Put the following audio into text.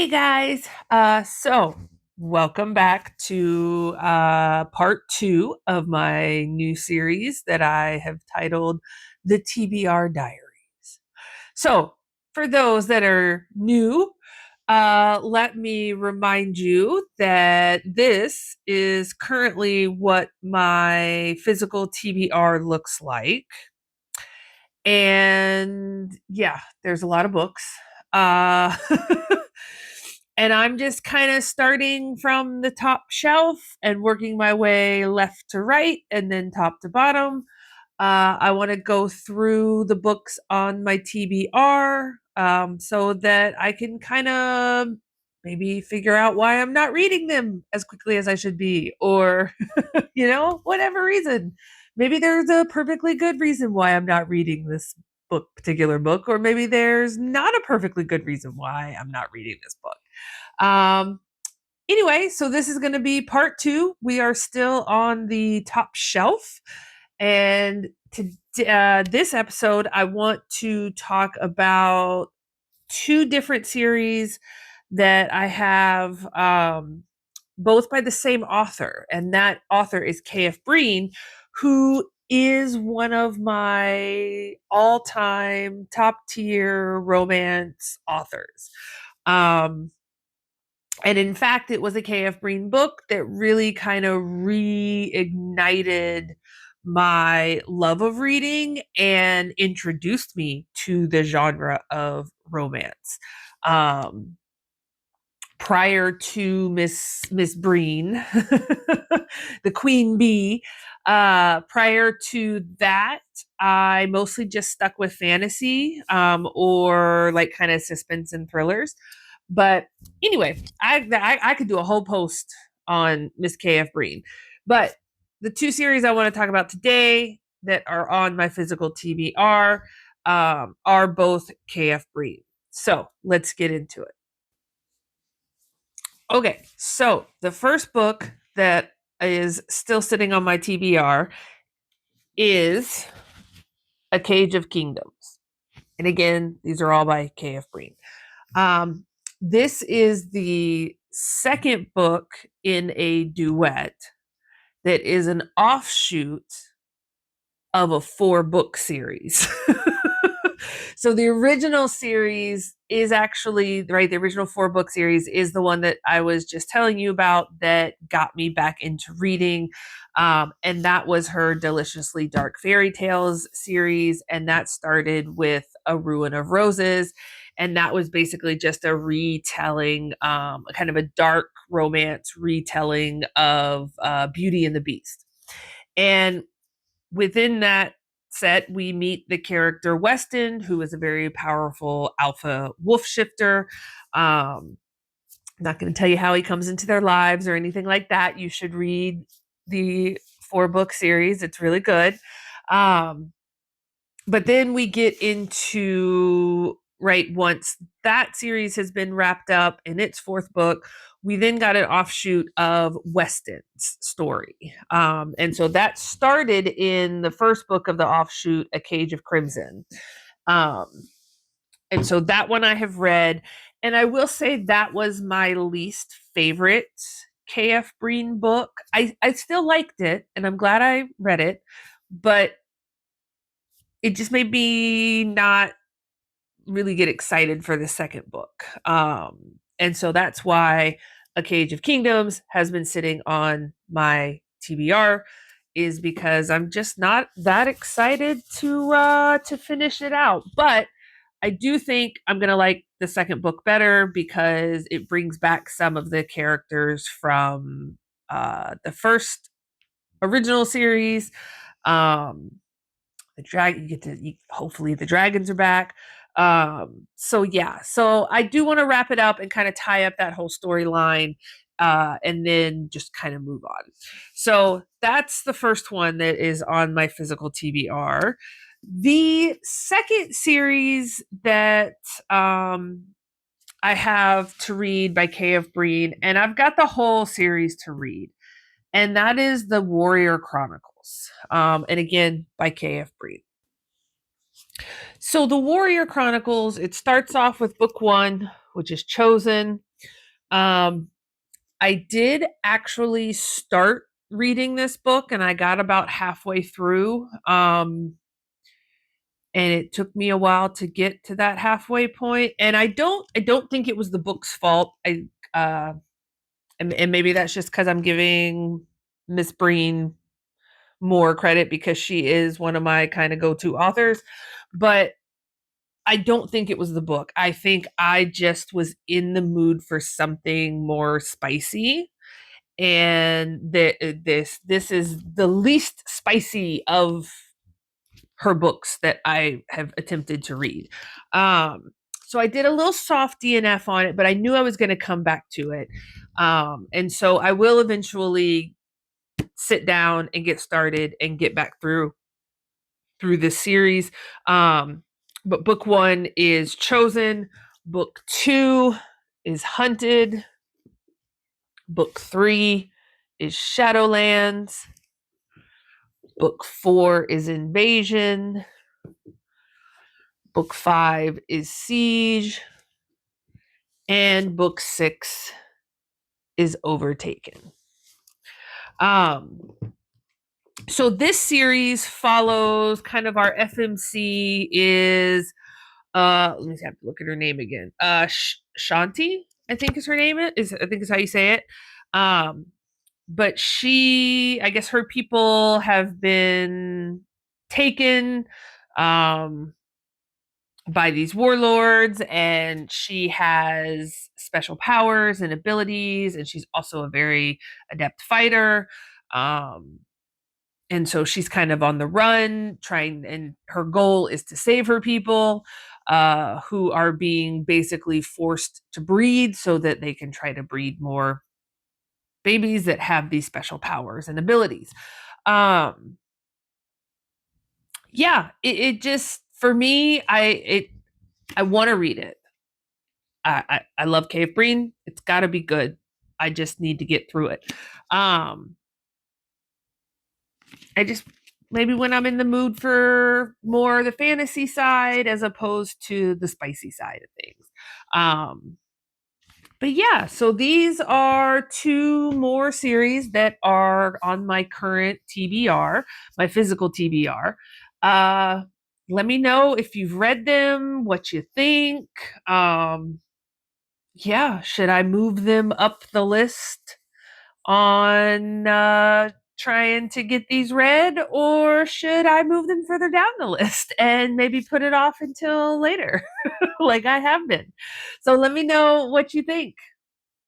Hey guys, so welcome back to part two of my new series that I have titled the TBR Diaries. So, for those that are new, let me remind you that this is currently what my physical TBR looks like. And yeah, there's a lot of books. Uh, and I'm just kind of starting from the top shelf and working my way left to right and then top to bottom. I want to go through the books on my TBR so that I can kind of maybe figure out why I'm not reading them as quickly as I should be, or, whatever reason. Maybe there's a perfectly good reason why I'm not reading this particular book, or maybe there's not a perfectly good reason why I'm not reading this book. Um, anyway, so this is going to be part two. We are still on the top shelf. And this episode, I want to talk about two different series that I have, both by the same author. And that author is K.F. Breene, who is one of my all-time top-tier romance authors. And in fact, it was a K.F. Breene book that really kind of reignited my love of reading and introduced me to the genre of romance. Prior to Miss Breene, the Queen Bee, prior to that, I mostly just stuck with fantasy or like kind of suspense and thrillers. But anyway, I could do a whole post on Miss K.F. Breene. But the two series I want to talk about today that are on my physical TBR are both K.F. Breene. So let's get into it. Okay, so the first book that is still sitting on my TBR is A Cage of Kingdoms. And again, these are all by K.F. Breene. This is the second book in a duet that is an offshoot of a 4-book series. So the original series is actually, right, the original 4-book series is the one that I was just telling you about that got me back into reading. And that was her Deliciously Dark Fairy Tales series. And that started with A Ruin of Roses. And that was basically just a retelling, kind of a dark romance retelling of Beauty and the Beast. And within that set, we meet the character Weston, who is a very powerful alpha wolf shifter. Not going to tell you how he comes into their lives or anything like that. You should read the 4-book series. It's really good. But then we get into, right, once that series has been wrapped up in its 4th book, we then got an offshoot of Weston's story. And so that started in the first book of the offshoot, A Cage of Crimson. And so that one I have read. And I will say that was my least favorite K.F. Breene book. I still liked it, and I'm glad I read it, but it just made me not really get excited for the second book. And so that's why A Cage of Kingdoms has been sitting on my TBR, is because I'm just not that excited to finish it out. But I do think I'm going to like the second book better because it brings back some of the characters from the first original series. The dragon, hopefully the dragons are back. So yeah, so I do want to wrap it up and kind of tie up that whole storyline, and then just kind of move on. So that's the first one that is on my physical TBR. The second series that I have to read by K.F. Breene, and I've got the whole series to read, and that is the Warrior Chronicles. And again, by K.F. Breene. So the Warrior Chronicles, it starts off with book 1, which is Chosen. Um, I did actually start reading this book and I got about halfway through. And it took me a while to get to that halfway point. And I don't think it was the book's fault. Uh and maybe that's just because I'm giving Miss Breen more credit because she is one of my kind of go-to authors. But I don't think it was the book. I think I just was in the mood for something more spicy. And this is the least spicy of her books that I have attempted to read. So I did a little soft DNF on it, but I knew I was going to come back to it. And so I will eventually sit down and get started and get back through this series. But book one is Chosen. Book two is Hunted. Book three is Shadowlands. Book four is Invasion. Book five is Siege. And book six is Overtaken. Um, so this series follows kind of our FMC is let me see, I have to look at her name again. Shanti, I think is her name. I think is how you say it. Um, but I guess her people have been taken by these warlords, and she has special powers and abilities, and she's also a very adept fighter. Um, and so she's kind of on the run, trying, and her goal is to save her people who are being basically forced to breed so that they can try to breed more babies that have these special powers and abilities. Um, yeah, it just for me, I want to read it. I love Cave Breen. It's got to be good. I just need to get through it. Um, I just maybe when I'm in the mood for more the fantasy side as opposed to the spicy side of things. Um, but yeah, so these are two more series that are on my current TBR, my physical TBR. Uh, Let me know if you've read them, what you think. Yeah, should I move them up the list on trying to get these read, or should I move them further down the list and maybe put it off until later, like I have been? So let me know what you think.